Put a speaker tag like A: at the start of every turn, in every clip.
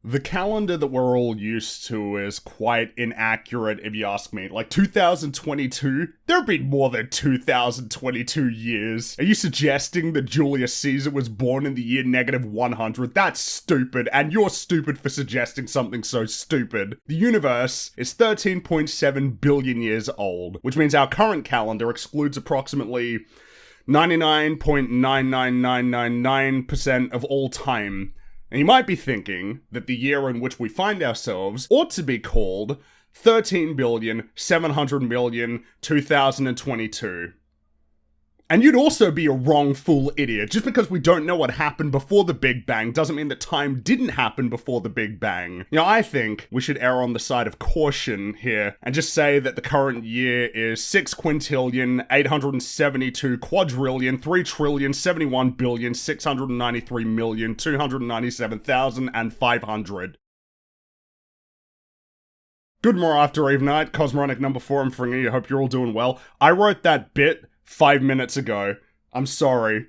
A: The calendar that we're all used to is quite inaccurate if you ask me. Like 2022? There have been more than 2022 years. Are you suggesting that Julius Caesar was born in the year -100? That's stupid, and you're stupid for suggesting something so stupid. The universe is 13.7 billion years old, which means our current calendar excludes approximately 99.99999% of all time. And you might be thinking that the year in which we find ourselves ought to be called 13,700,000,2022. And you'd also be a wrongful idiot. Just because we don't know what happened before the Big Bang doesn't mean that time didn't happen before the Big Bang. You know, I think we should err on the side of caution here and just say that the current year is 6,872,693,693,297,500. Good morning, after Eve night. Cosmoronic number 4, I'm Fringy. I hope you're all doing well. I wrote that bit 5 minutes ago. I'm sorry.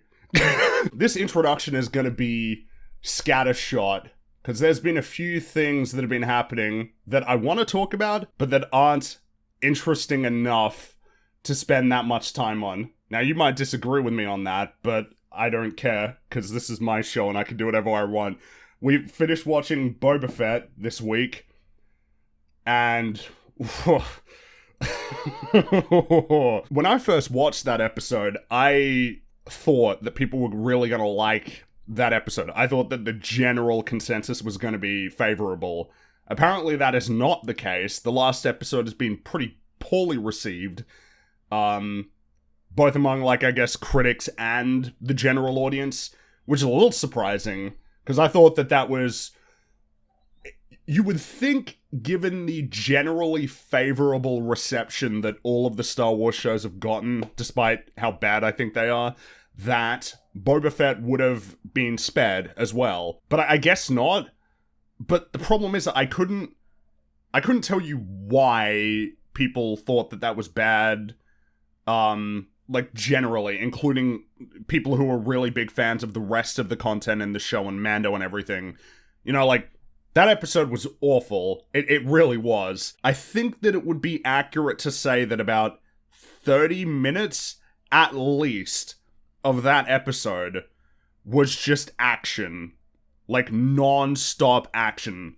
A: This introduction is going to be scattershot, because there's been a few things that have been happening that I want to talk about, but that aren't interesting enough to spend that much time on. Now, you might disagree with me on that, but I don't care, because this is my show and I can do whatever I want. We finished watching Boba Fett this week, and when I first watched that episode, I thought that people were really going to like that episode. I thought that the general consensus was going to be favorable. Apparently that is not the case. The last episode has been pretty poorly received, both among, like, I guess, critics and the general audience, which is a little surprising, because I thought that that was... You would think, given the generally favorable reception that all of the Star Wars shows have gotten, despite how bad I think they are, that Boba Fett would have been spared as well. But I guess not. But the problem is that I couldn't tell you why people thought that that was bad, like, generally, including people who were really big fans of the rest of the content in the show and Mando and everything. You know, like, that episode was awful. It really was. I think that it would be accurate to say that about 30 minutes, at least, of that episode was just action. Like, non-stop action.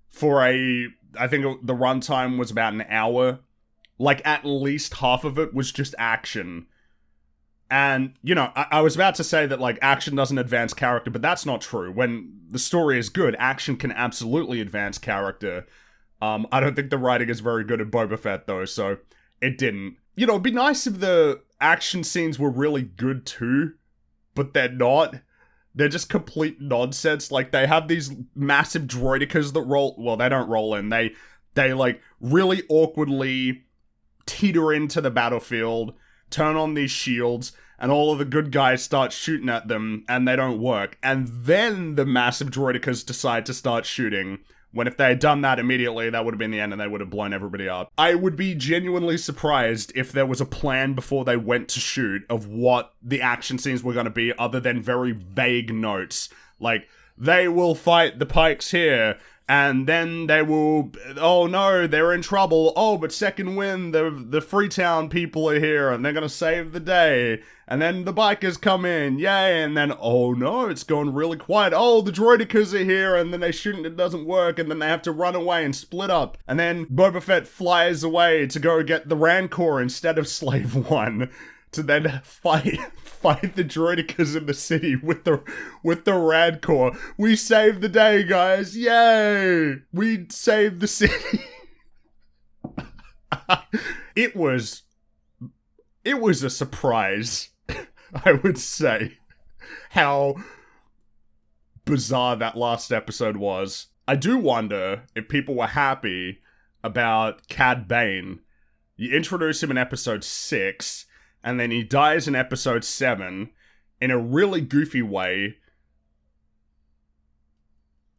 A: For I think the runtime was about an hour. Like, at least half of it was just action. And, you know, I was about to say that, like, action doesn't advance character, but that's not true. When the story is good, action can absolutely advance character. I don't think the writing is very good at Boba Fett, though, so it didn't. You know, it'd be nice if the action scenes were really good, too, but they're not. They're just complete nonsense. Like, they have these massive droidicas that roll... Well, they don't roll in. They like, really awkwardly teeter into the battlefield, turn on these shields, and all of the good guys start shooting at them, and they don't work. And then the massive droidicas decide to start shooting, when if they had done that immediately, that would have been the end, and they would have blown everybody up. I would be genuinely surprised if there was a plan before they went to shoot of what the action scenes were going to be, other than very vague notes. Like, they will fight the Pikes here, and then they will, oh no, they're in trouble. Oh, but second wind, the Freetown people are here, and they're gonna save the day. And then the bikers come in, yay, and then, oh no, it's going really quiet. Oh, the droidicas are here, and then they shoot and it doesn't work, and then they have to run away and split up. And then Boba Fett flies away to go get the Rancor instead of Slave One, to then fight the droidicas in the city with the Rancor. We saved the day, guys! Yay! We saved the city. It was a surprise, I would say, how bizarre that last episode was. I do wonder if people were happy about Cad Bane. You introduce him in episode 6, and then he dies in episode 7 in a really goofy way.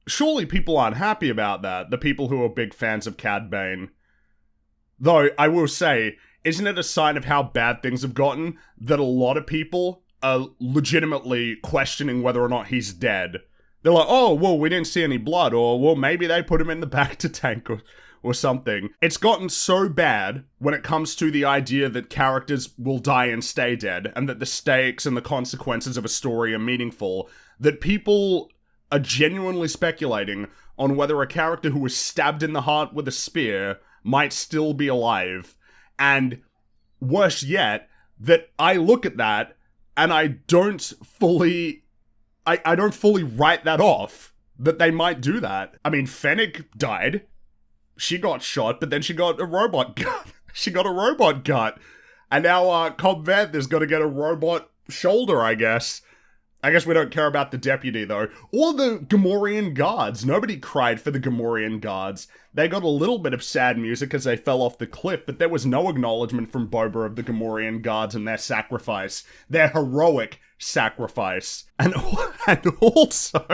A: Surely people aren't happy about that, the people who are big fans of Cad Bane. Though, I will say, isn't it a sign of how bad things have gotten that a lot of people are legitimately questioning whether or not he's dead? They're like, oh, well, we didn't see any blood, or, well, maybe they put him in the Bacta tank, or something. It's gotten so bad when it comes to the idea that characters will die and stay dead, and that the stakes and the consequences of a story are meaningful, that people are genuinely speculating on whether a character who was stabbed in the heart with a spear might still be alive. And worse yet, that I look at that and I don't fully write that off, that they might do that. I mean, Fennec died. She got shot, but then she got a robot gut. She got a robot gut. And now Cobb Vanth is going to get a robot shoulder, I guess. I guess we don't care about the deputy, though. Or the Gamorrean guards. Nobody cried for the Gamorrean guards. They got a little bit of sad music as they fell off the cliff, but there was no acknowledgement from Boba of the Gamorrean guards and their sacrifice. Their heroic sacrifice. And also...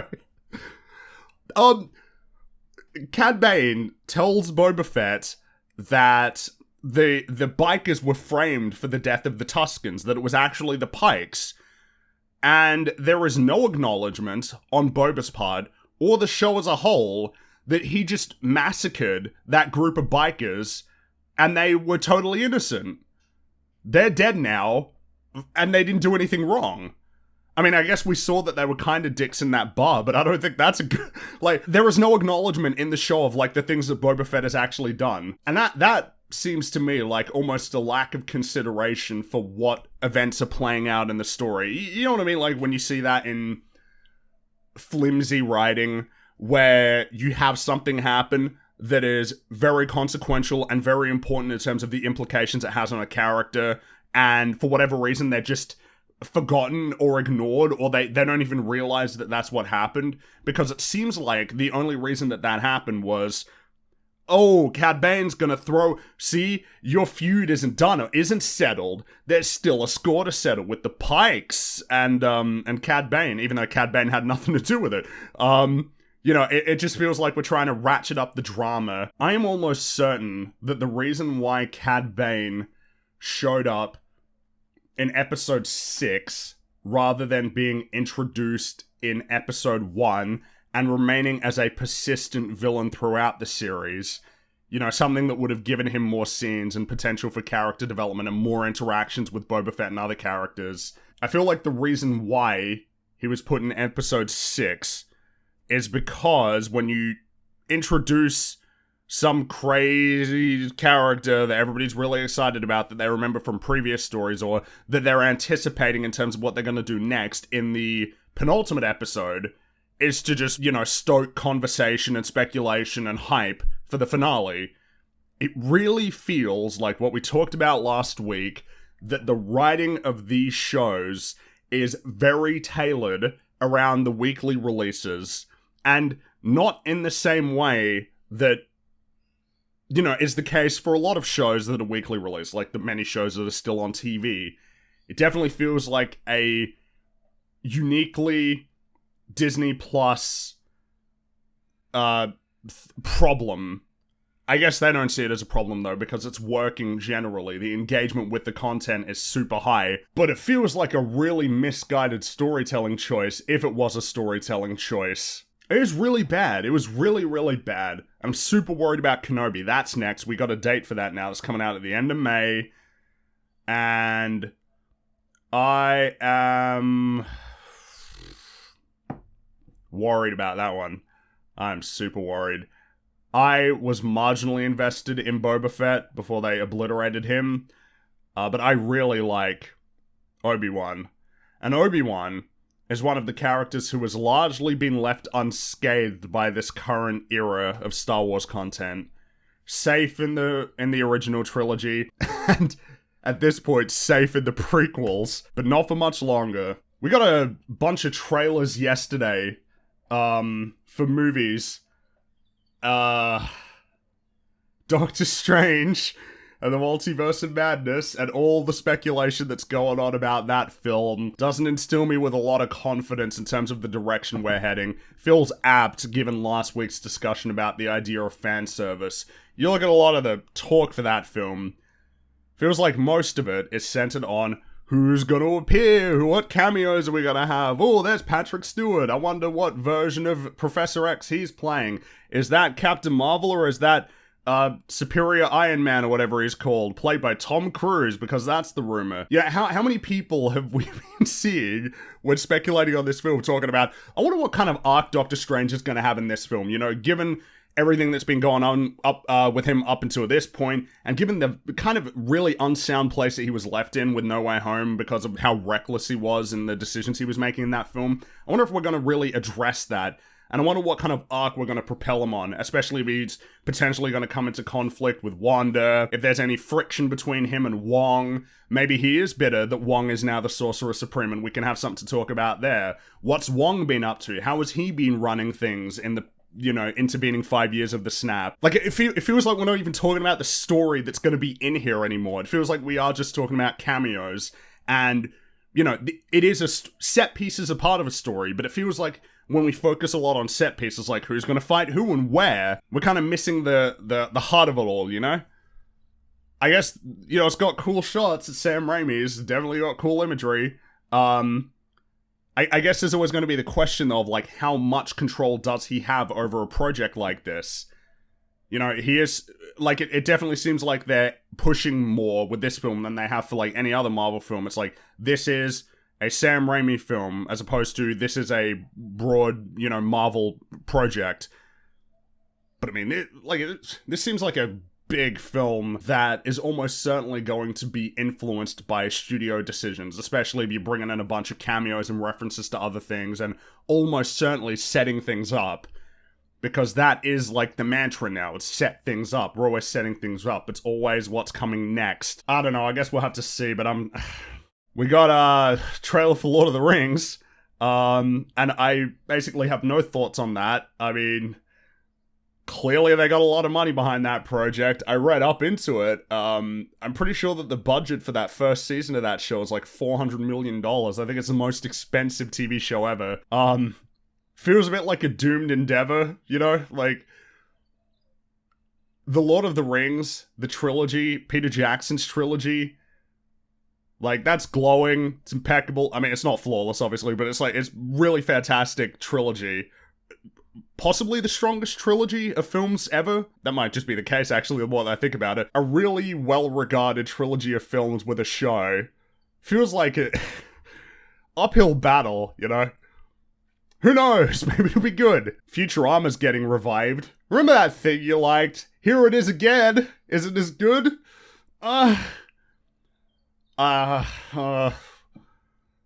A: Cad Bane tells Boba Fett that the bikers were framed for the death of the Tuskens, that it was actually the Pikes. And there is no acknowledgement on Boba's part, or the show as a whole, that he just massacred that group of bikers, and they were totally innocent. They're dead now, and they didn't do anything wrong. I mean, I guess we saw that they were kind of dicks in that bar, but I don't think that's a good... Like, there is no acknowledgement in the show of, like, the things that Boba Fett has actually done. And that seems to me like almost a lack of consideration for what events are playing out in the story. You know what I mean? Like when you see that in flimsy writing where you have something happen that is very consequential and very important in terms of the implications it has on a character, and for whatever reason they're just forgotten or ignored, or they don't even realize that that's what happened, because it seems like the only reason that happened was, oh, Cad Bane's gonna throw... See, your feud isn't done, or isn't settled. There's still a score to settle with the Pikes and Cad Bane, even though Cad Bane had nothing to do with it. You know, it just feels like we're trying to ratchet up the drama. I am almost certain that the reason why Cad Bane showed up in episode 6, rather than being introduced in episode 1, and remaining as a persistent villain throughout the series, you know, something that would have given him more scenes and potential for character development and more interactions with Boba Fett and other characters. I feel like the reason why he was put in episode 6 is because when you introduce some crazy character that everybody's really excited about, that they remember from previous stories, or that they're anticipating in terms of what they're going to do next in the penultimate episode, is to just, you know, stoke conversation and speculation and hype for the finale. It really feels like what we talked about last week, that the writing of these shows is very tailored around the weekly releases, and not in the same way that, you know, is the case for a lot of shows that are weekly released, like the many shows that are still on TV. It definitely feels like a uniquely Disney Plus problem. I guess they don't see it as a problem though, because it's working generally. The engagement with the content is super high, but it feels like a really misguided storytelling choice, if it was a storytelling choice. It was really bad. It was really, really bad. I'm super worried about Kenobi. That's next. We got a date for that now. It's coming out at the end of May. And I am worried about that one. I'm super worried. I was marginally invested in Boba Fett before they obliterated him. But I really like Obi-Wan. And Obi-Wan is one of the characters who has largely been left unscathed by this current era of Star Wars content. Safe in the original trilogy, and at this point, safe in the prequels, but not for much longer. We got a bunch of trailers yesterday, for movies. Doctor Strange and the Multiverse of Madness, and all the speculation that's going on about that film doesn't instill me with a lot of confidence in terms of the direction we're heading. Feels apt, given last week's discussion about the idea of fan service. You look at a lot of the talk for that film, feels like most of it is centered on who's going to appear? What cameos are we going to have? Oh, there's Patrick Stewart. I wonder what version of Professor X he's playing. Is that Captain Marvel or is that Superior Iron Man or whatever he's called, played by Tom Cruise? Because that's the rumor. Yeah, how many people have we been seeing when speculating on this film talking about, I wonder what kind of arc Doctor Strange is going to have in this film, you know, given everything that's been going on with him up until this point, and given the kind of really unsound place that he was left in with No Way Home because of how reckless he was in the decisions he was making in that film, I wonder if we're going to really address that. And I wonder what kind of arc we're going to propel him on, especially if he's potentially going to come into conflict with Wanda, if there's any friction between him and Wong. Maybe he is bitter that Wong is now the Sorcerer Supreme and we can have something to talk about there. What's Wong been up to? How has he been running things in the, you know, intervening 5 years of the snap? Like, it feels like we're not even talking about the story that's going to be in here anymore. It feels like we are just talking about cameos. And, you know, it is set pieces are part of a story, but it feels like when we focus a lot on set pieces, like who's going to fight who and where, we're kind of missing the heart of it all, you know? I guess, you know, it's got cool shots. It's Sam Raimi's. Definitely got cool imagery. I guess there's always going to be the question, though, of, like, how much control does he have over a project like this? You know, he is, like, it definitely seems like they're pushing more with this film than they have for, like, any other Marvel film. It's like, this is a Sam Raimi film, as opposed to this is a broad, you know, Marvel project. But, I mean, this seems like a big film that is almost certainly going to be influenced by studio decisions, especially if you're bringing in a bunch of cameos and references to other things, and almost certainly setting things up, because that is like the mantra now. It's set things up. We're always setting things up. It's always what's coming next. I don't know, I guess we'll have to see, but we got a trailer for Lord of the Rings, and I basically have no thoughts on that. I mean, clearly they got a lot of money behind that project. I read up into it. I'm pretty sure that the budget for that first season of that show is like $400 million. I think it's the most expensive TV show ever. Feels a bit like a doomed endeavor, you know? Like, The Lord of the Rings, the trilogy, Peter Jackson's trilogy, like, that's glowing. It's impeccable. I mean, it's not flawless, obviously, but it's like, it's really fantastic trilogy. Possibly the strongest trilogy of films ever. That might just be the case, actually, the more that I think about it. A really well-regarded trilogy of films with a show. Feels like an uphill battle, you know? Who knows? Maybe it'll be good. Futurama's getting revived. Remember that thing you liked? Here it is again. Is it as good?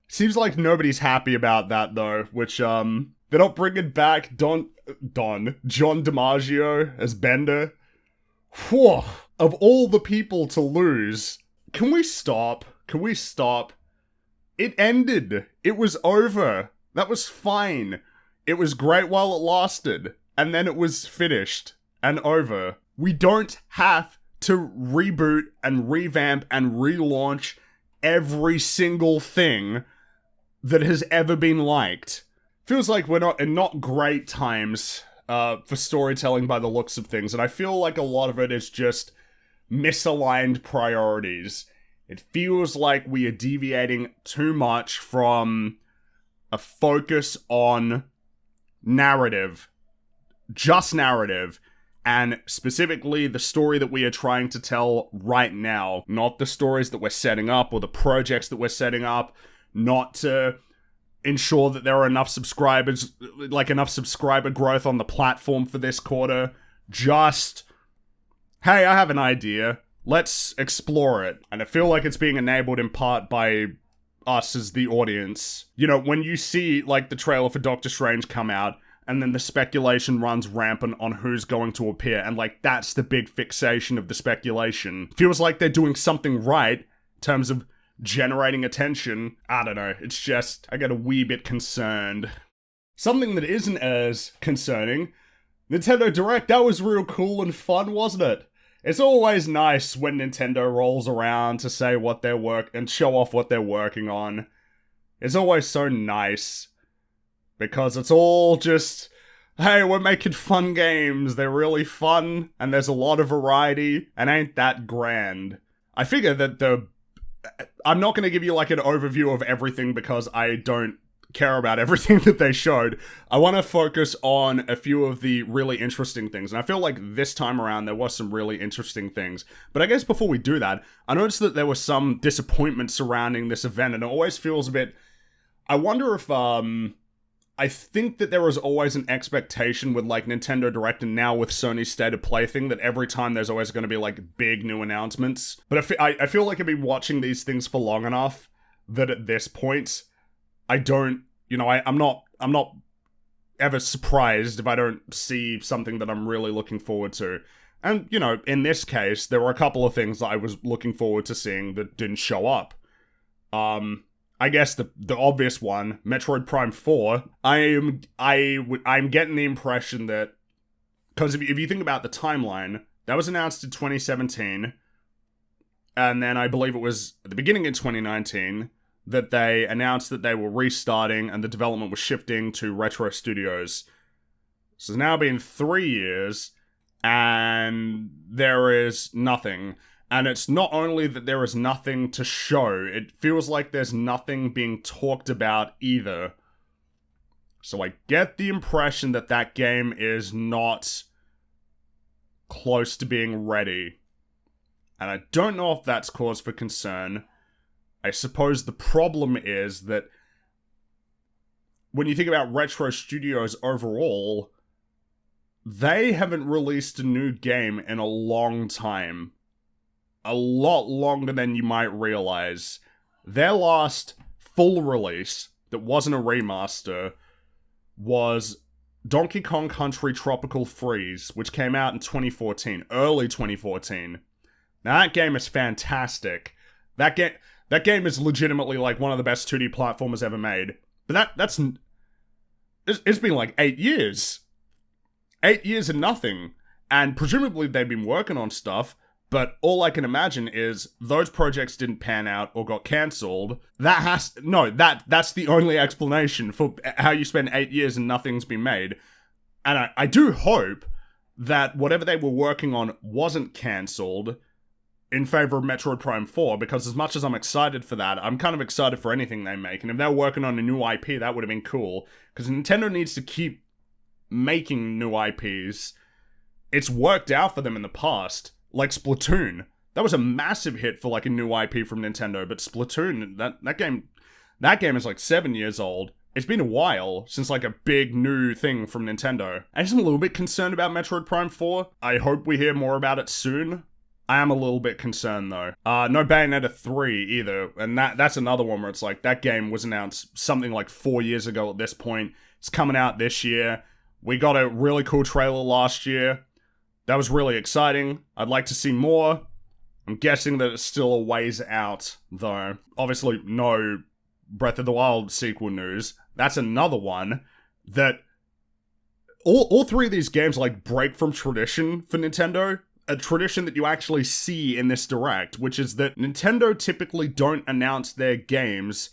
A: Seems like nobody's happy about that, though, which, they're not bringing back John DiMaggio as Bender. Whew. Of all the people to lose, can we stop? Can we stop? It ended. It was over. That was fine. It was great while it lasted. And then it was finished and over. We don't have to reboot and revamp and relaunch every single thing that has ever been liked. Feels like we're not in not great times for storytelling by the looks of things, and I feel like a lot of it is just misaligned priorities. It feels like we are deviating too much from a focus on narrative, just narrative, and specifically the story that we are trying to tell right now, not the stories that we're setting up or the projects that we're setting up, not to ensure that there are enough subscribers, like enough subscriber growth on the platform for this quarter. Just, hey, I have an idea. Let's explore it. And I feel like it's being enabled in part by us as the audience. You know, when you see, like, the trailer for Doctor Strange come out, and then the speculation runs rampant on who's going to appear, and, like, that's the big fixation of the speculation. Feels like they're doing something right in terms of generating attention. I don't know, it's just, I get a wee bit concerned. Something that isn't as concerning, Nintendo Direct, that was real cool and fun, wasn't it? It's always nice when Nintendo rolls around to say what they're and show off what they're working on. It's always so nice, because it's all just, hey, we're making fun games, they're really fun, and there's a lot of variety, and ain't that grand. I figure that I'm not going to give you like an overview of everything because I don't care about everything that they showed. I want to focus on a few of the really interesting things, and I feel like this time around there was some really interesting things. But I guess before we do that, I noticed that there was some disappointment surrounding this event, and it always feels a bit... I wonder if, I think that there was always an expectation with, like, Nintendo Direct and now with Sony's State of Play thing that every time there's always going to be, like, big new announcements. But I feel like I've been watching these things for long enough that at this point, I don't, I'm not ever surprised if I don't see something that I'm really looking forward to. And, in this case, there were a couple of things that I was looking forward to seeing that didn't show up. I guess the obvious one, Metroid Prime 4, I'm getting the impression that, because if you think about the timeline, that was announced in 2017, and then I believe it was at the beginning of 2019, that they announced that they were restarting and the development was shifting to Retro Studios. So it's now been 3 years, and there is nothing. And it's not only that there is nothing to show, it feels like there's nothing being talked about either. So I get the impression that that game is not close to being ready. And I don't know if that's cause for concern. I suppose the problem is that when you think about Retro Studios overall, they haven't released a new game in a long time. A lot longer than you might realize. Their last full release that wasn't a remaster was Donkey Kong Country Tropical Freeze, which came out in 2014, early 2014. Now that game is fantastic. That game is legitimately like one of the best 2D platformers ever made. But it's been like 8 years. 8 years and nothing. And presumably they've been working on stuff. But all I can imagine is those projects didn't pan out or got cancelled. That's the only explanation for how you spend 8 years and nothing's been made. And I do hope that whatever they were working on wasn't cancelled in favor of Metroid Prime 4, because as much as I'm excited for that, I'm kind of excited for anything they make. And if they're working on a new IP, that would have been cool. Because Nintendo needs to keep making new IPs. It's worked out for them in the past. Like Splatoon. That was a massive hit for like a new IP from Nintendo, but Splatoon, that game is like 7 years old. It's been a while since like a big new thing from Nintendo. I'm just a little bit concerned about Metroid Prime 4. I hope we hear more about it soon. I am a little bit concerned though. No Bayonetta 3 either, and that's another one where it's like, that game was announced something like 4 years ago at this point. It's coming out this year. We got a really cool trailer last year. That was really exciting. I'd like to see more. I'm guessing that it's still a ways out, though. Obviously, no Breath of the Wild sequel news. That's another one that... All three of these games, like, break from tradition for Nintendo. A tradition that you actually see in this Direct, which is that Nintendo typically don't announce their games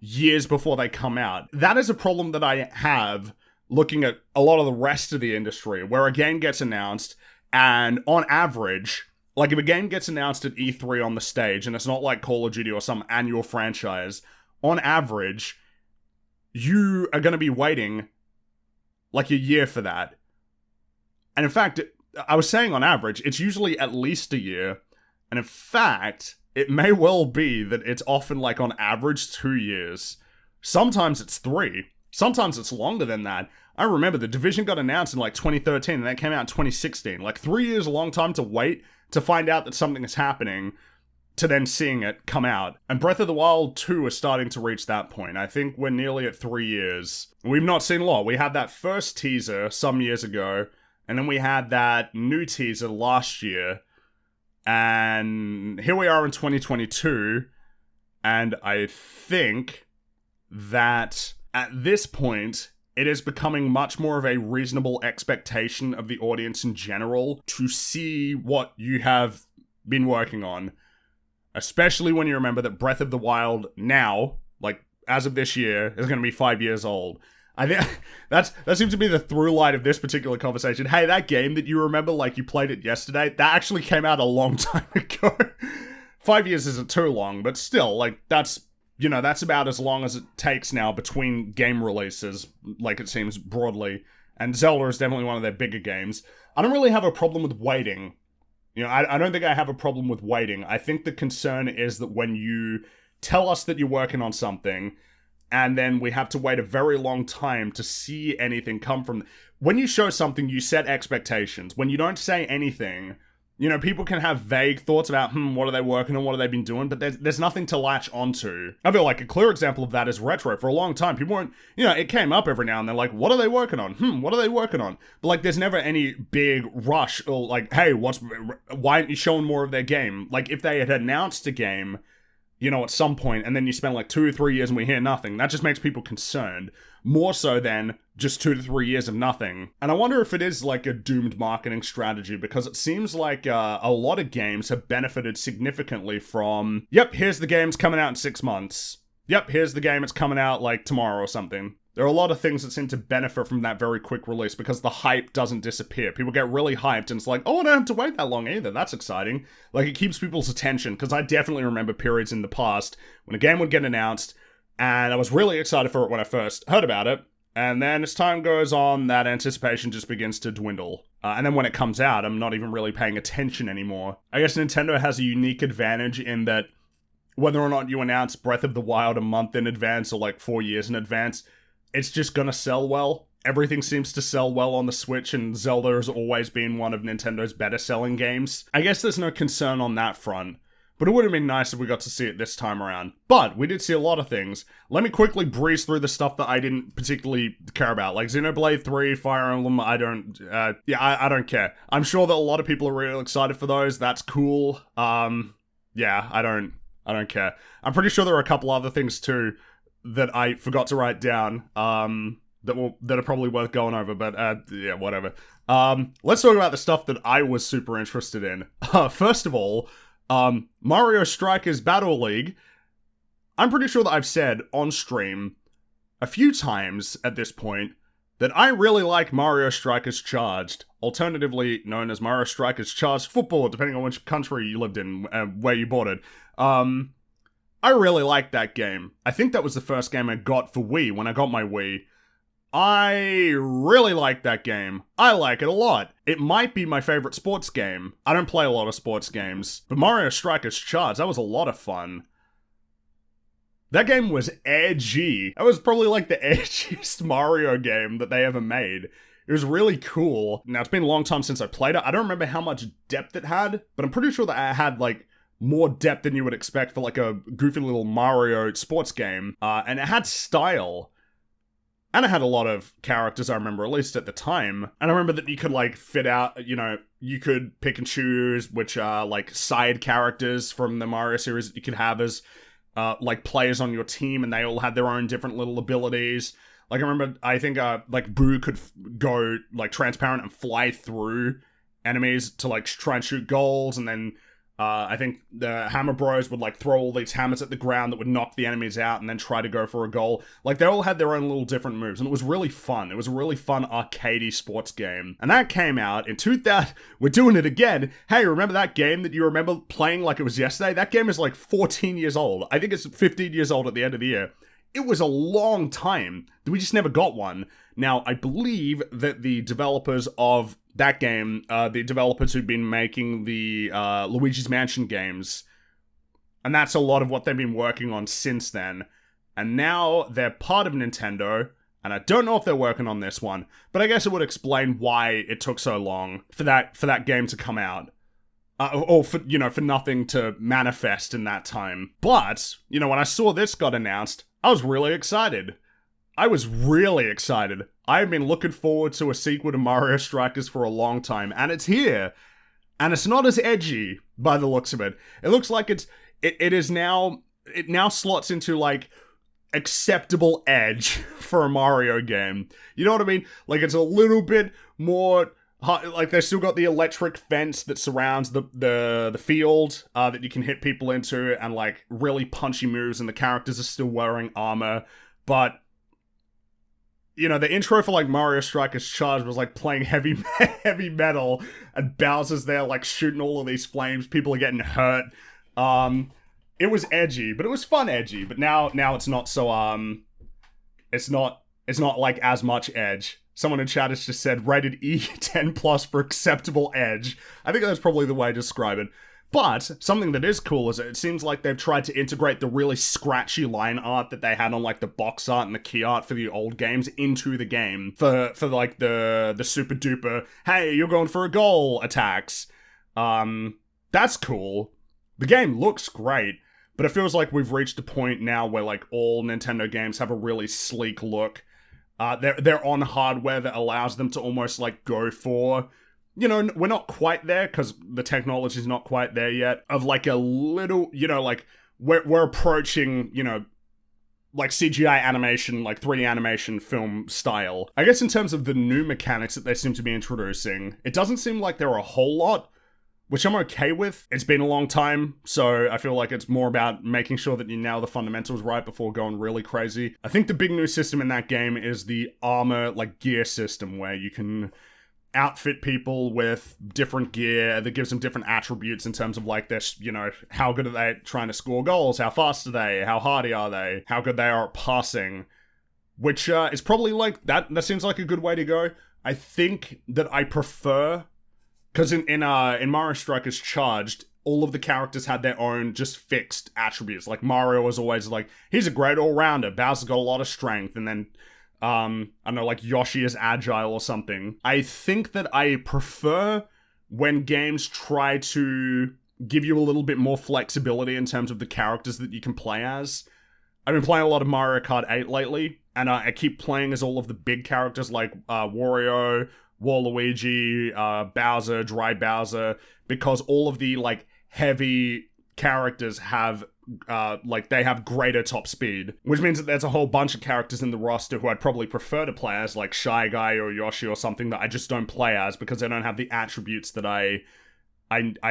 A: years before they come out. That is a problem that I have looking at a lot of the rest of the industry, where a game gets announced, and on average, like if a game gets announced at E3 on the stage, and it's not like Call of Duty or some annual franchise, on average, you are going to be waiting like a year for that. And in fact, I was saying on average, it's usually at least a year, and in fact, it may well be that it's often like on average 2 years. Sometimes it's 3. Sometimes it's longer than that. I remember The Division got announced in like 2013 and that came out in 2016. Like 3 years is a long time to wait to find out that something is happening to then seeing it come out. And Breath of the Wild 2 is starting to reach that point. I think we're nearly at 3 years. We've not seen a lot. We had that first teaser some years ago, and then we had that new teaser last year. And here we are in 2022, and I think that at this point, it is becoming much more of a reasonable expectation of the audience in general to see what you have been working on. Especially when you remember that Breath of the Wild now, like as of this year, is going to be 5 years old. I think that seems to be the through line of this particular conversation. Hey, that game that you remember like you played it yesterday, that actually came out a long time ago. 5 years isn't too long, but still, like, that's about as long as it takes now between game releases, like it seems broadly. And Zelda is definitely one of their bigger games. I don't really have a problem with waiting. I don't think I have a problem with waiting. I think the concern is that when you tell us that you're working on something, and then we have to wait a very long time to see anything come from... When you show something, you set expectations. When you don't say anything, people can have vague thoughts about, what are they working on, what have they been doing, but there's nothing to latch onto. I feel like a clear example of that is Retro. For a long time, people weren't, it came up every now and then, like, what are they working on? What are they working on? But, like, there's never any big rush, or like, hey, why aren't you showing more of their game? Like, if they had announced a game, at some point, and then you spend like 2 or 3 years and we hear nothing, that just makes people concerned. More so than just 2 to 3 years of nothing. And I wonder if it is like a doomed marketing strategy, because it seems like a lot of games have benefited significantly from, yep, here's the game, it's coming out in 6 months. Yep, here's the game, it's coming out like tomorrow or something. There are a lot of things that seem to benefit from that very quick release because the hype doesn't disappear. People get really hyped and it's like, oh, I don't have to wait that long either. That's exciting. Like, it keeps people's attention, because I definitely remember periods in the past when a game would get announced and I was really excited for it when I first heard about it. And then as time goes on, that anticipation just begins to dwindle. And then when it comes out, I'm not even really paying attention anymore. I guess Nintendo has a unique advantage in that whether or not you announce Breath of the Wild a month in advance or like 4 years in advance, it's just gonna sell well. Everything seems to sell well on the Switch, and Zelda has always been one of Nintendo's better selling games. I guess there's no concern on that front, but it would have been nice if we got to see it this time around. But we did see a lot of things. Let me quickly breeze through the stuff that I didn't particularly care about, like Xenoblade 3, Fire Emblem. I don't care. I'm sure that a lot of people are really excited for those. That's cool. Yeah, I don't care. I'm pretty sure there are a couple other things too that I forgot to write down, that are probably worth going over, but yeah, whatever. Let's talk about the stuff that I was super interested in. First of all, Mario Strikers Battle League. I'm pretty sure that I've said on stream a few times at this point that I really like Mario Strikers Charged, alternatively known as Mario Strikers Charged Football, depending on which country you lived in, where you bought it. I really liked that game. I think that was the first game I got for Wii when I got my Wii. I really like that game. I like it a lot. It might be my favorite sports game. I don't play a lot of sports games, but Mario Strikers Charged, that was a lot of fun. That game was edgy. That was probably like the edgiest Mario game that they ever made. It was really cool. Now, it's been a long time since I played it. I don't remember how much depth it had, but I'm pretty sure that it had like more depth than you would expect for like a goofy little Mario sports game. And it had style. And it had a lot of characters, I remember, at least at the time. And I remember that you could like fit out, you could pick and choose which like side characters from the Mario series that you could have as like players on your team, and they all had their own different little abilities. Like I remember, I think like Boo could go like transparent and fly through enemies to like try and shoot goals, and then I think the Hammer Bros would like throw all these hammers at the ground that would knock the enemies out and then try to go for a goal. Like they all had their own little different moves, and it was really fun. It was a really fun arcadey sports game. And that came out in 2000. We're doing it again. Hey, remember that game that you remember playing like it was yesterday? That game is like 14 years old. I think it's 15 years old at the end of the year. It was a long time. We just never got one. Now, I believe that the developers of that game, the developers who've been making the Luigi's Mansion games, and that's a lot of what they've been working on since then. And now they're part of Nintendo, and I don't know if they're working on this one, but I guess it would explain why it took so long for that game to come out. Or for nothing to manifest in that time. But, when I saw this got announced, I was really excited. I've been looking forward to a sequel to Mario Strikers for a long time, and it's here. And it's not as edgy by the looks of it. It looks like it now slots into like acceptable edge for a Mario game. You know what I mean? Like it's a little bit more like they've still got the electric fence that surrounds the field that you can hit people into, and like really punchy moves, and the characters are still wearing armor, but the intro for like Mario Strikers Charged was like playing heavy metal, and Bowser's there like shooting all of these flames. People are getting hurt. It was edgy, but it was fun edgy. But now it's not so it's not like as much edge. Someone in chat has just said rated E 10 plus for acceptable edge. I think that's probably the way to describe it. But something that is cool is it seems like they've tried to integrate the really scratchy line art that they had on like the box art and the key art for the old games into the game for like the super duper, hey, you're going for a goal attacks. That's cool. The game looks great, but it feels like we've reached a point now where like all Nintendo games have a really sleek look. They're on hardware that allows them to almost like go for, you know, we're not quite there because the technology's not quite there yet, of like a little, you know, like we're approaching, you know, like CGI animation, like 3D animation film style. I guess in terms of the new mechanics that they seem to be introducing, it doesn't seem like there are a whole lot, which I'm okay with. It's been a long time, so I feel like it's more about making sure that you nail the fundamentals right before going really crazy. I think the big new system in that game is the armor, like gear system, where you can outfit people with different gear that gives them different attributes in terms of like this, you know, how good are they trying to score goals, how fast are they, how hardy are they, how good they are at passing, which is probably like, that seems like a good way to go. I think that I prefer, because in Mario Strikers Charged, all of the characters had their own just fixed attributes. Like Mario was always like, he's a great all-rounder, Bowser's got a lot of strength, and then I don't know, like Yoshi is agile or something. I think that I prefer when games try to give you a little bit more flexibility in terms of the characters that you can play as. I've been playing a lot of Mario Kart 8 lately, and I keep playing as all of the big characters like Wario, Waluigi, Bowser, Dry Bowser, because all of the like heavy characters have like they have greater top speed, which means that there's a whole bunch of characters in the roster who I'd probably prefer to play as, like Shy Guy or Yoshi or something, that I just don't play as because they don't have the attributes that I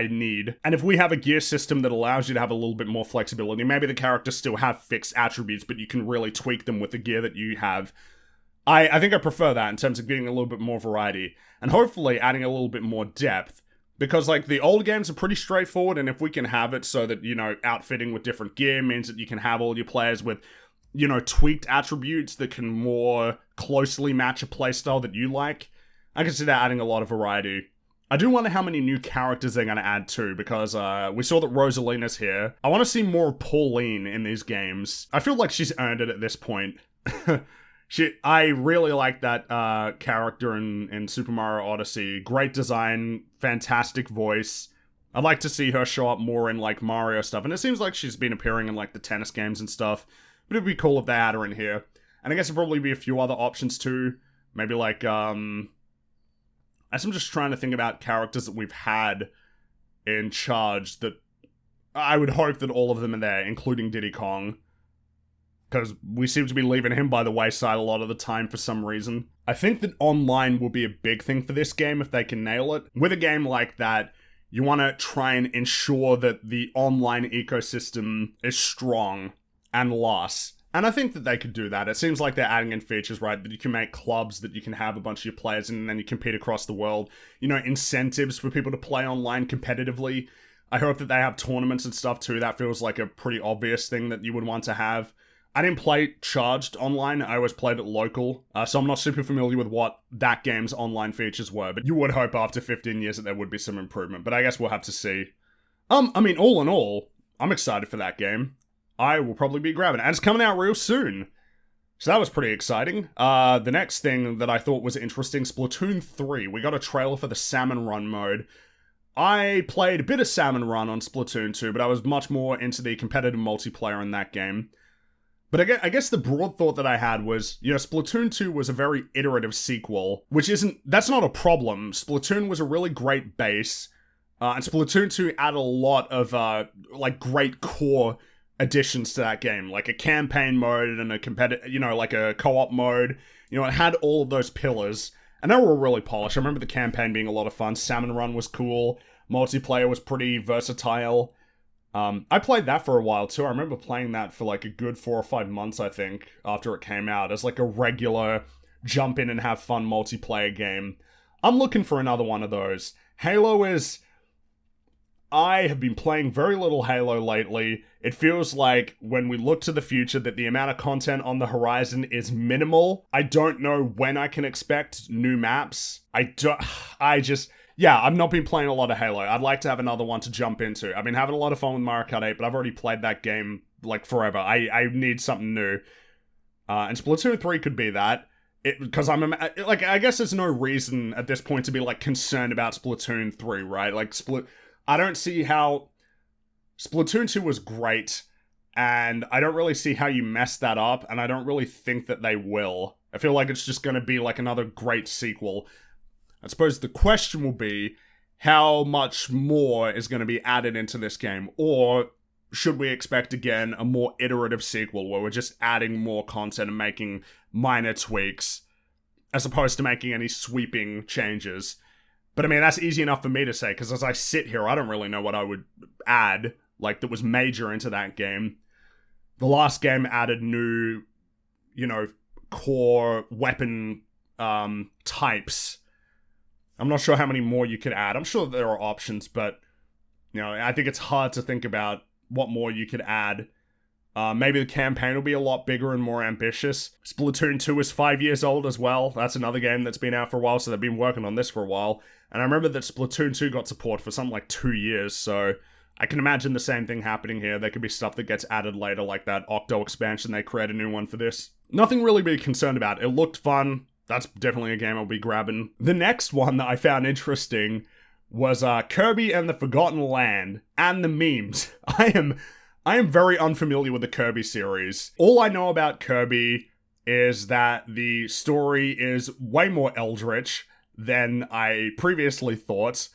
A: need. And if we have a gear system that allows you to have a little bit more flexibility, maybe the characters still have fixed attributes, but you can really tweak them with the gear that you have. I think I prefer that in terms of getting a little bit more variety and hopefully adding a little bit more depth. Because, like, the old games are pretty straightforward, and if we can have it so that, you know, outfitting with different gear means that you can have all your players with, you know, tweaked attributes that can more closely match a playstyle that you like, I can see that adding a lot of variety. I do wonder how many new characters they're going to add too, because we saw that Rosalina's here. I want to see more of Pauline in these games. I feel like she's earned it at this point. I really like that character in Super Mario Odyssey. Great design, fantastic voice. I'd like to see her show up more in like Mario stuff, and it seems like she's been appearing in like the tennis games and stuff, but it'd be cool if they had her in here. And I guess there'd probably be a few other options too. Maybe like, as I'm just trying to think about characters that we've had in Charge that I would hope that all of them are there, including Diddy Kong. Because we seem to be leaving him by the wayside a lot of the time for some reason. I think that online will be a big thing for this game if they can nail it. With a game like that, you want to try and ensure that the online ecosystem is strong and lasts. And I think that they could do that. It seems like they're adding in features, right? That you can make clubs, that you can have a bunch of your players in, and then you compete across the world. You know, incentives for people to play online competitively. I hope that they have tournaments and stuff too. That feels like a pretty obvious thing that you would want to have. I didn't play Charged online, I always played it local, so I'm not super familiar with what that game's online features were, but you would hope after 15 years that there would be some improvement, but I guess we'll have to see. I mean, all in all, I'm excited for that game. I will probably be grabbing it, and it's coming out real soon. So that was pretty exciting. The next thing that I thought was interesting, Splatoon 3. We got a trailer for the Salmon Run mode. I played a bit of Salmon Run on Splatoon 2, but I was much more into the competitive multiplayer in that game. But I guess the broad thought that I had was, you know, Splatoon 2 was a very iterative sequel, that's not a problem. Splatoon was a really great base, and Splatoon 2 added a lot of, like, great core additions to that game, like a campaign mode and a like a co-op mode. You know, it had all of those pillars, and they were all really polished. I remember the campaign being a lot of fun. Salmon Run was cool. Multiplayer was pretty versatile. I played that for a while too. I remember playing that for like a good 4 or 5 months, I think, after it came out, as like a regular jump in and have fun multiplayer game. I'm looking for another one of those. Halo is... I have been playing very little Halo lately. It feels like when we look to the future that the amount of content on the horizon is minimal. I don't know when I can expect new maps. I've not been playing a lot of Halo. I'd like to have another one to jump into. I've been having a lot of fun with Mario Kart 8, but I've already played that game, like, forever. I need something new. And Splatoon 3 could be that. Because I guess there's no reason at this point to be, like, concerned about Splatoon 3, right? Like, I don't see how... Splatoon 2 was great, and I don't really see how you mess that up, and I don't really think that they will. I feel like it's just going to be, like, another great sequel. I suppose the question will be, how much more is going to be added into this game? Or should we expect, again, a more iterative sequel, where we're just adding more content and making minor tweaks, as opposed to making any sweeping changes? But I mean, that's easy enough for me to say, because as I sit here, I don't really know what I would add, like, that was major into that game. The last game added new, core weapon types. I'm not sure how many more you could add. I'm sure there are options, but, I think it's hard to think about what more you could add. Maybe the campaign will be a lot bigger and more ambitious. Splatoon 2 is 5 years old as well. That's another game that's been out for a while, so they've been working on this for a while. And I remember that Splatoon 2 got support for something like 2 years, so I can imagine the same thing happening here. There could be stuff that gets added later, like that Octo expansion. They create a new one for this. Nothing really to be concerned about. It looked fun. That's definitely a game I'll be grabbing. The next one that I found interesting was Kirby and the Forgotten Land and the memes. I am very unfamiliar with the Kirby series. All I know about Kirby is that the story is way more eldritch than I previously thought.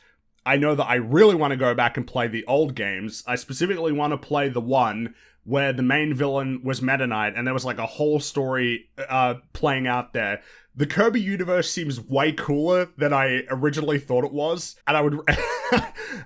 A: I know that I really want to go back and play the old games. I specifically want to play the one where the main villain was Meta Knight and there was like a whole story playing out there. The Kirby universe seems way cooler than I originally thought it was, and I would,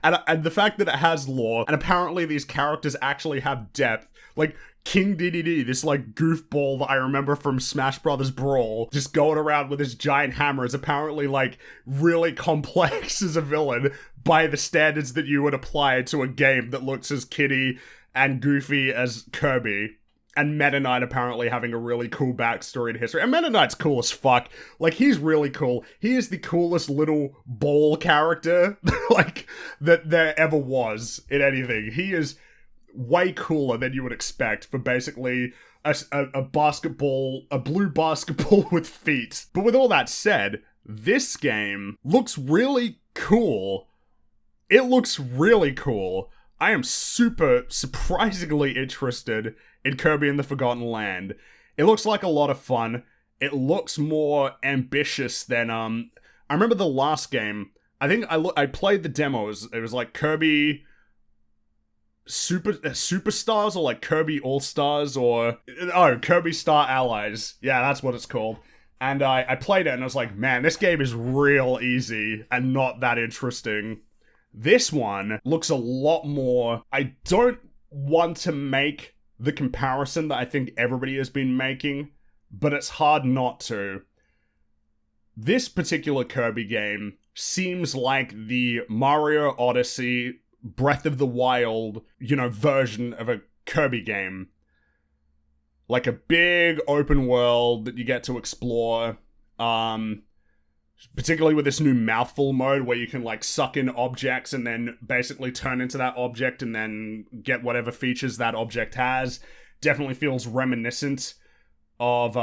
A: and the fact that it has lore, and apparently these characters actually have depth, like King Dedede, this like goofball that I remember from Smash Brothers Brawl, just going around with his giant hammer, is apparently like really complex as a villain by the standards that you would apply to a game that looks as kiddie and goofy as Kirby. And Meta Knight apparently having a really cool backstory and history. And Meta Knight's cool as fuck. Like, he's really cool. He is the coolest little ball character, like, that there ever was in anything. He is way cooler than you would expect for basically a basketball, a blue basketball with feet. But with all that said, this game looks really cool. It looks really cool. I am surprisingly interested in Kirby and the Forgotten Land. It looks like a lot of fun. It looks more ambitious than, I remember the last game, I think I played the demos. It was like Kirby Superstars or like Kirby All-Stars Kirby Star Allies. Yeah, that's what it's called. And I played it and I was like, man, this game is real easy and not that interesting. This one looks a lot more... I don't want to make the comparison that I think everybody has been making, but it's hard not to. This particular Kirby game seems like the Mario Odyssey, Breath of the Wild, version of a Kirby game. Like a big open world that you get to explore, particularly with this new mouthful mode where you can like suck in objects and then basically turn into that object and then get whatever features that object has. Definitely feels reminiscent of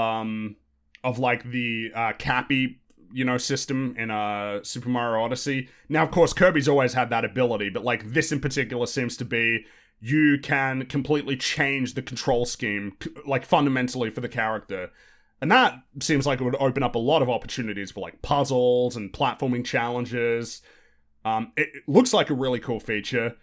A: like the Cappy, system in Super Mario Odyssey. Now, of course, Kirby's always had that ability, but like this in particular seems to be you can completely change the control scheme, like fundamentally for the character. And that seems like it would open up a lot of opportunities for like puzzles and platforming challenges. It looks like a really cool feature.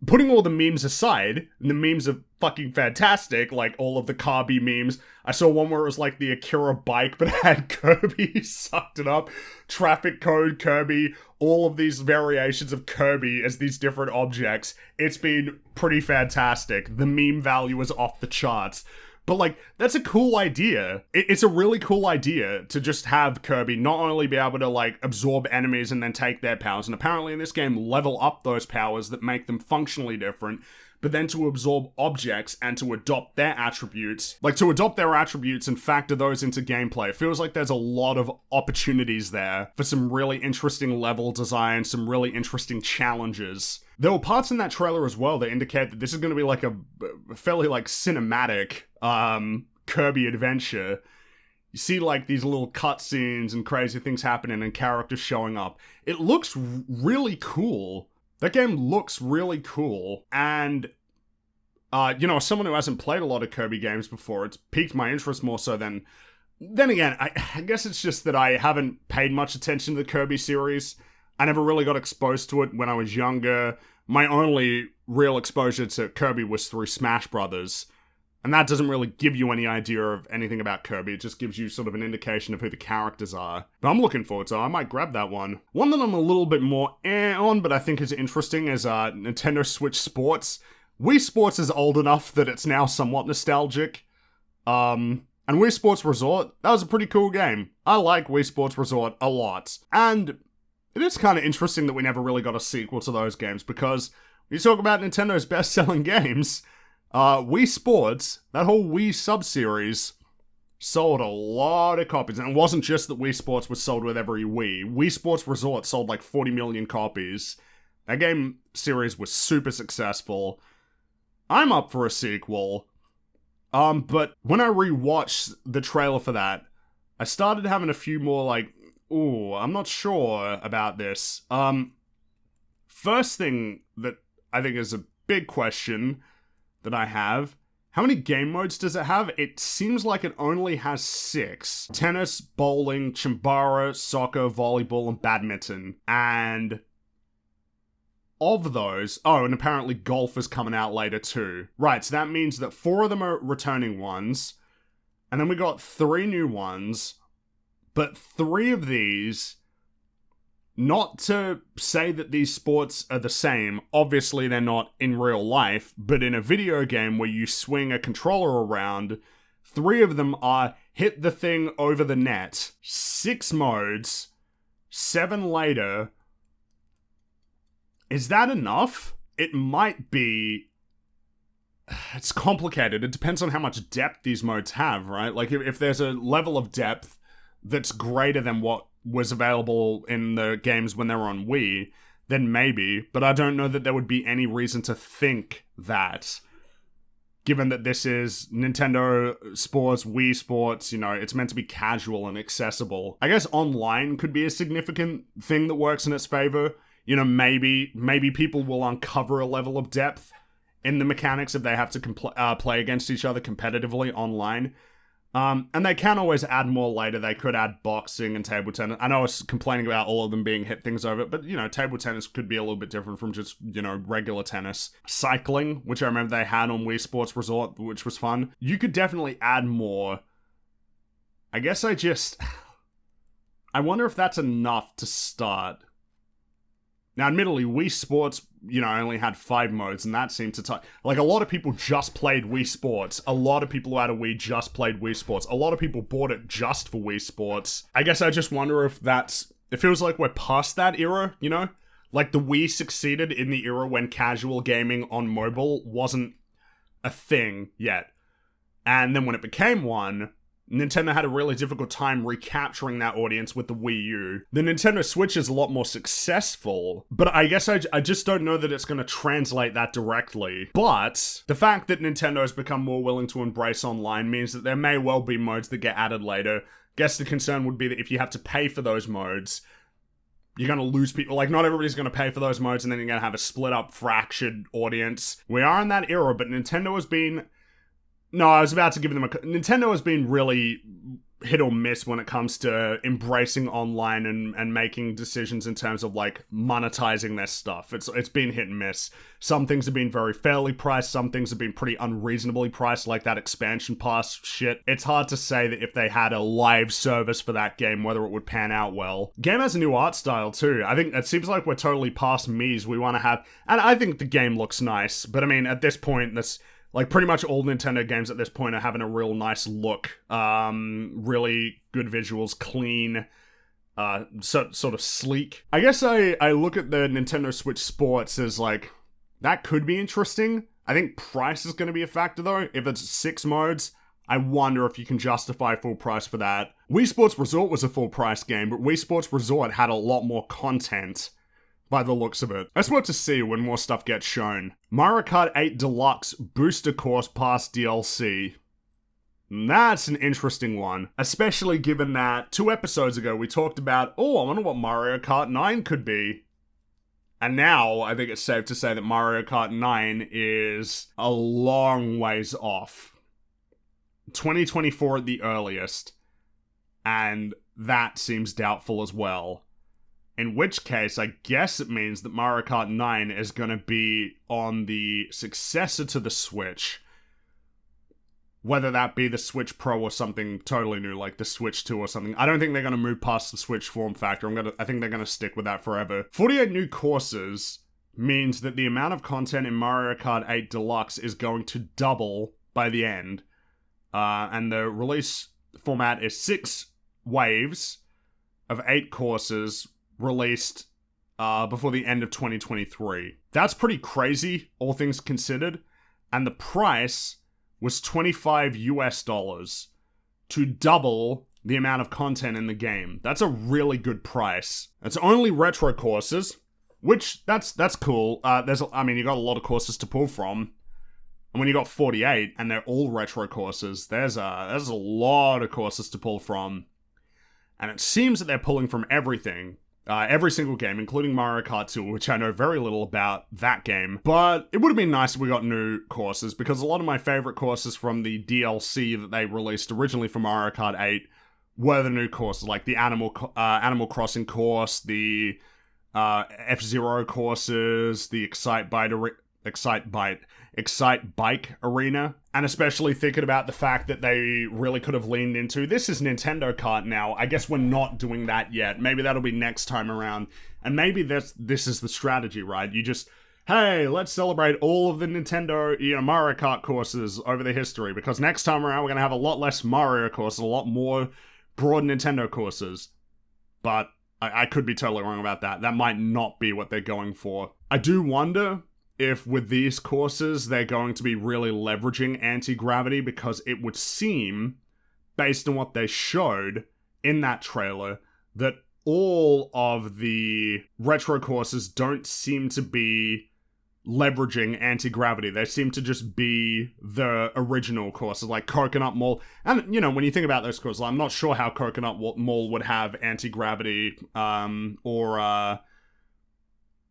A: Putting all the memes aside, and the memes are fucking fantastic, like all of the Kirby memes. I saw one where it was like the Akira bike, but it had Kirby, sucked it up. Traffic code Kirby, all of these variations of Kirby as these different objects. It's been pretty fantastic. The meme value is off the charts. But, like, that's a cool idea. It's a really cool idea to just have Kirby not only be able to, like, absorb enemies and then take their powers, and apparently in this game level up those powers that make them functionally different, but then to absorb objects and to adopt their attributes. Like, to adopt their attributes and factor those into gameplay. It feels like there's a lot of opportunities there for some really interesting level design, some really interesting challenges. There were parts in that trailer as well that indicate that this is going to be like a fairly, like, cinematic Kirby adventure. You see, like, these little cutscenes and crazy things happening and characters showing up. It looks really cool. That game looks really cool, and, as someone who hasn't played a lot of Kirby games before, it's piqued my interest more so than... Then again, I guess it's just that I haven't paid much attention to the Kirby series. I never really got exposed to it when I was younger. My only real exposure to Kirby was through Smash Brothers. And that doesn't really give you any idea of anything about Kirby. It just gives you sort of an indication of who the characters are. But I'm looking forward to it. I might grab that one. One that I'm a little bit more on, but I think is interesting, is Nintendo Switch Sports. Wii Sports is old enough that it's now somewhat nostalgic. And Wii Sports Resort, that was a pretty cool game. I like Wii Sports Resort a lot. And it is kind of interesting that we never really got a sequel to those games, because when you talk about Nintendo's best-selling games... Wii Sports, that whole Wii sub-series, sold a lot of copies. And it wasn't just that Wii Sports was sold with every Wii. Wii Sports Resort sold like 40 million copies. That game series was super successful. I'm up for a sequel. But when I rewatched the trailer for that, I started having a few more like, ooh, I'm not sure about this. First thing that I think is a big question that I have, how many game modes does it have? It seems like it only has 6. Tennis, bowling, chimbara, soccer, volleyball, and badminton. And of those... Oh, and apparently golf is coming out later too. Right, so that means that 4 of them are returning ones. And then we got 3 new ones. But 3 of these... Not to say that these sports are the same, obviously they're not in real life, but in a video game where you swing a controller around, 3 of them are hit the thing over the net. 6 modes, 7 later. Is that enough? It might be... It's complicated. It depends on how much depth these modes have, right? Like, if there's a level of depth that's greater than what was available in the games when they were on Wii, then maybe, but I don't know that there would be any reason to think that, given that this is Nintendo Sports, Wii Sports, it's meant to be casual and accessible. I guess online could be a significant thing that works in its favor. Maybe people will uncover a level of depth in the mechanics if they have to play against each other competitively online. And they can always add more later. They could add boxing and table tennis. I know I was complaining about all of them being hit things over, but, table tennis could be a little bit different from just, regular tennis. Cycling, which I remember they had on Wii Sports Resort, which was fun. You could definitely add more. I guess I wonder if that's enough to start. Now, admittedly, Wii Sports, only had 5 modes, and that seemed to... Like, a lot of people just played Wii Sports. A lot of people who had a Wii just played Wii Sports. A lot of people bought it just for Wii Sports. I guess I just wonder if that's... It feels like we're past that era, Like, the Wii succeeded in the era when casual gaming on mobile wasn't a thing yet. And then when it became one... Nintendo had a really difficult time recapturing that audience with the Wii U. The Nintendo Switch is a lot more successful, but I guess I just don't know that it's going to translate that directly. But the fact that Nintendo has become more willing to embrace online means that there may well be modes that get added later. Guess the concern would be that if you have to pay for those modes, you're going to lose people. Like, not everybody's going to pay for those modes, and then you're going to have a split up, fractured audience. We are in that era, but Nintendo has been... No, I was about to give them Nintendo has been really hit or miss when it comes to embracing online and making decisions in terms of, like, monetizing their stuff. It's been hit and miss. Some things have been very fairly priced, some things have been pretty unreasonably priced, like that expansion pass shit. It's hard to say that if they had a live service for that game, whether it would pan out well. Game has a new art style, too. I think it seems like we're totally past Mii's. We want to have... And I think the game looks nice, but I mean, at this point, Like, pretty much all Nintendo games at this point are having a real nice look. Really good visuals, clean, sort of sleek. I guess I look at the Nintendo Switch Sports as, like, that could be interesting. I think price is going to be a factor, though. If it's 6 modes, I wonder if you can justify full price for that. Wii Sports Resort was a full price game, but Wii Sports Resort had a lot more content by the looks of it. That's what to see when more stuff gets shown. Mario Kart 8 Deluxe Booster Course Pass DLC. That's an interesting one, especially given that 2 episodes ago we talked about, oh, I wonder what Mario Kart 9 could be. And now, I think it's safe to say that Mario Kart 9 is a long ways off. 2024 at the earliest, and that seems doubtful as well. In which case, I guess it means that Mario Kart 9 is going to be on the successor to the Switch. Whether that be the Switch Pro or something totally new, like the Switch 2 or something. I don't think they're going to move past the Switch form factor. I think they're going to stick with that forever. 48 new courses means that the amount of content in Mario Kart 8 Deluxe is going to double by the end. And the release format is 6 waves of 8 courses released before the end of 2023. That's pretty crazy, all things considered. And the price was $25 to double the amount of content in the game. That's a really good price. It's only retro courses, which that's cool. You got a lot of courses to pull from. And when you got 48 and they're all retro courses, there's a lot of courses to pull from. And it seems that they're pulling from everything. Every single game, including Mario Kart 2, which I know very little about that game. But it would have been nice if we got new courses, because a lot of my favorite courses from the DLC that they released originally for Mario Kart 8 were the new courses, like the Animal Crossing course, the F-Zero courses, the Excite Bike Arena, and especially thinking about the fact that they really could have leaned into, this is Nintendo Kart now, I guess we're not doing that yet, maybe that'll be next time around, and maybe this is the strategy, right? You just, hey, let's celebrate all of the Nintendo, Mario Kart courses over the history, because next time around we're going to have a lot less Mario courses, a lot more broad Nintendo courses, but I could be totally wrong about that. That might not be what they're going for. I do wonder if with these courses they're going to be really leveraging anti-gravity, because it would seem, based on what they showed in that trailer, that all of the retro courses don't seem to be leveraging anti-gravity. They seem to just be the original courses, like Coconut Mall. And, when you think about those courses, I'm not sure how Coconut Mall would have anti-gravity, or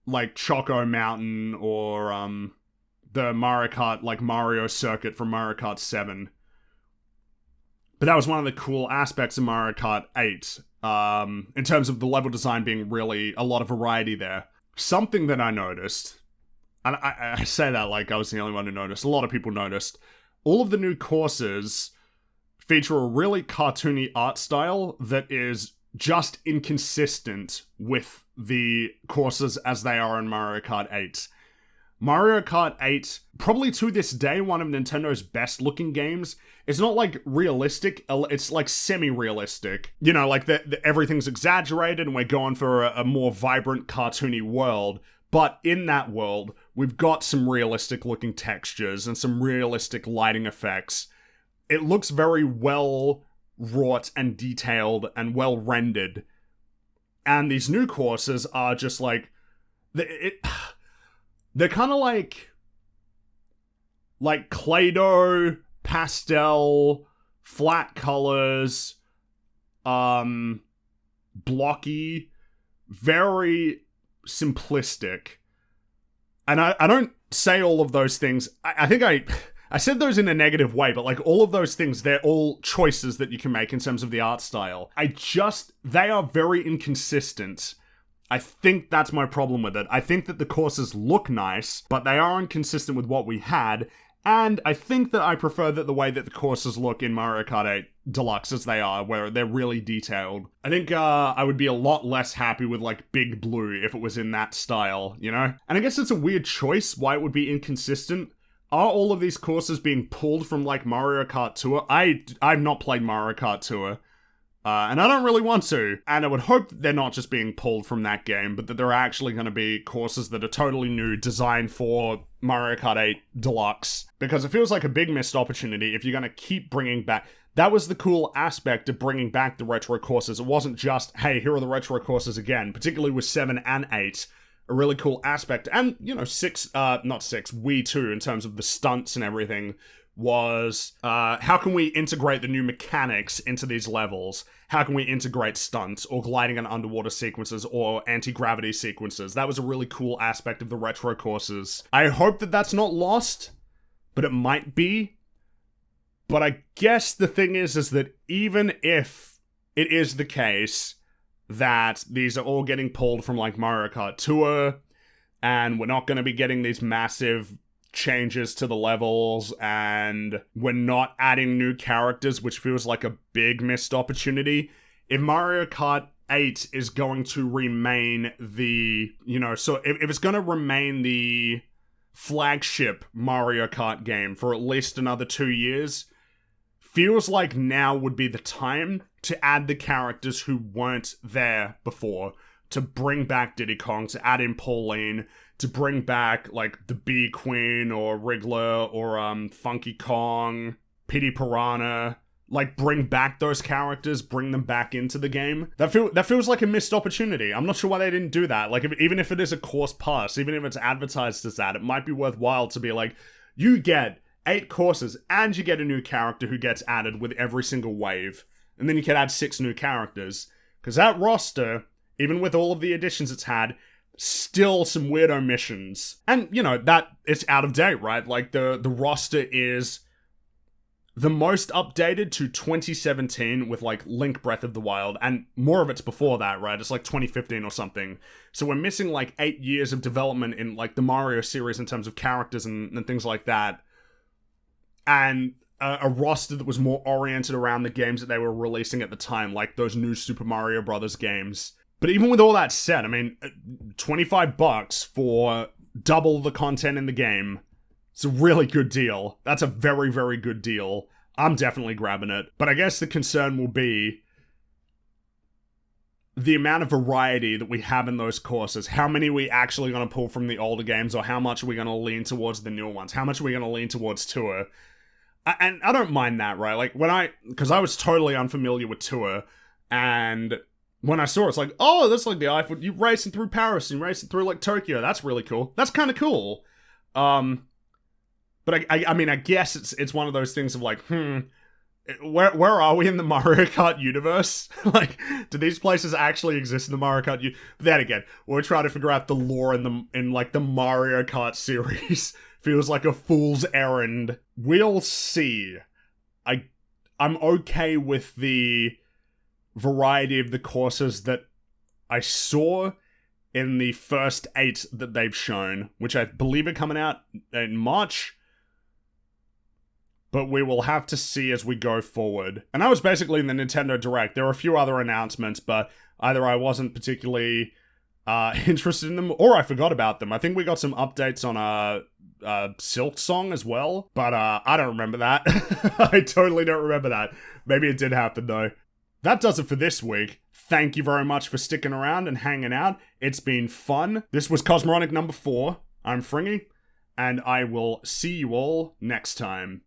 A: like Choco Mountain, or the Mario Kart, like Mario Circuit from Mario Kart 7. But that was one of the cool aspects of Mario Kart 8, in terms of the level design being really a lot of variety there. Something that I noticed, and I say that like I was the only one who noticed, a lot of people noticed, all of the new courses feature a really cartoony art style that is just inconsistent with the courses as they are in Mario Kart 8. Mario Kart 8, probably to this day, one of Nintendo's best looking games. It's not like realistic, it's like semi-realistic. Like everything's exaggerated and we're going for a more vibrant, cartoony world. But in that world, we've got some realistic looking textures and some realistic lighting effects. It looks very well wrought and detailed and well rendered. And these new courses are just like, they're kind of like Play-Doh, pastel, flat colors, blocky, very simplistic. And I don't say all of those things. I think I said those in a negative way, but like all of those things, they're all choices that you can make in terms of the art style. They are very inconsistent. I think that's my problem with it. I think that the courses look nice, but they are inconsistent with what we had. And I think that I prefer that the way that the courses look in Mario Kart 8 Deluxe as they are, where they're really detailed. I think I would be a lot less happy with like Big Blue if it was in that style, And I guess it's a weird choice why it would be inconsistent. are all of these courses being pulled from, like, Mario Kart Tour? I've not played Mario Kart Tour. And I don't really want to. And I would hope that they're not just being pulled from that game, but that they're actually going to be courses that are totally new, designed for Mario Kart 8 Deluxe. Because it feels like a big missed opportunity if you're going to keep bringing back... That was the cool aspect of bringing back the retro courses. It wasn't just, hey, here are the retro courses again, particularly with 7 and 8. A really cool aspect. And, you know, Wii 2, in terms of the stunts and everything, was how can we integrate the new mechanics into these levels? How can we integrate stunts or gliding and underwater sequences or anti-gravity sequences? That was a really cool aspect of the retro courses. I hope that that's not lost, but it might be. But I guess the thing is that even if it is the case that these are all getting pulled from, like, Mario Kart Tour, and we're not going to be getting these massive changes to the levels, and we're not adding new characters, which feels like a big missed opportunity. If Mario Kart 8 is going to remain the, you know, so if it's going to remain the flagship Mario Kart game for at least another 2 years, feels like now would be the time to add the characters who weren't there before, to bring back Diddy Kong, to add in Pauline, to bring back, like, the Bee Queen, or Wriggler, or, Funky Kong, Petey Piranha. Like, bring back those characters, bring them back into the game. That feels like a missed opportunity. I'm not sure why they didn't do that. Like, even if it is a course pass, even if it's advertised as that, it might be worthwhile to be like, you get 8 courses, and you get a new character who gets added with every single wave. And then you can add 6 new characters. Because that roster, even with all of the additions it's had, still some weirdo missions. And, you know, that it's out of date, right? Like, the roster is the most updated to 2017 with, like, Link Breath of the Wild, and more of it's before that, right? It's like 2015 or something. So we're missing, like, 8 years of development in, like, the Mario series in terms of characters and things like that. And a roster that was more oriented around the games that they were releasing at the time, like those new Super Mario Brothers games. But even with all that said, I mean, $25 for double the content in the game, it's a really good deal. That's a very, very good deal. I'm definitely grabbing it. But I guess the concern will be the amount of variety that we have in those courses. How many are we actually going to pull from the older games, or how much are we going to lean towards the newer ones? How much are we going to lean towards Tour? And I don't mind that, right? Like, because I was totally unfamiliar with Tour, and when I saw it, it's like, oh, that's like the Eiffel, you racing through Paris, and racing through, like, Tokyo, that's really cool. That's kind of cool. But I mean, I guess it's one of those things of like, where are we in the Mario Kart universe? Like, do these places actually exist in the Mario Kart universe? But then again, we're trying to figure out the lore in like the Mario Kart series. Feels like a fool's errand. We'll see. I'm okay with the variety of the courses that I saw in the first 8 that they've shown, which I believe are coming out in March. But we will have to see as we go forward. And that was basically in the Nintendo Direct. There were a few other announcements, but either I wasn't particularly interested in them, or I forgot about them. I think we got some updates on Silk Song as well, but I don't remember that. I totally don't remember that. Maybe it did happen though. That does it for this week. Thank you very much for sticking around and hanging out. It's been fun. This was Cosmoronic number 4. I'm Fringy, and I will see you all next time.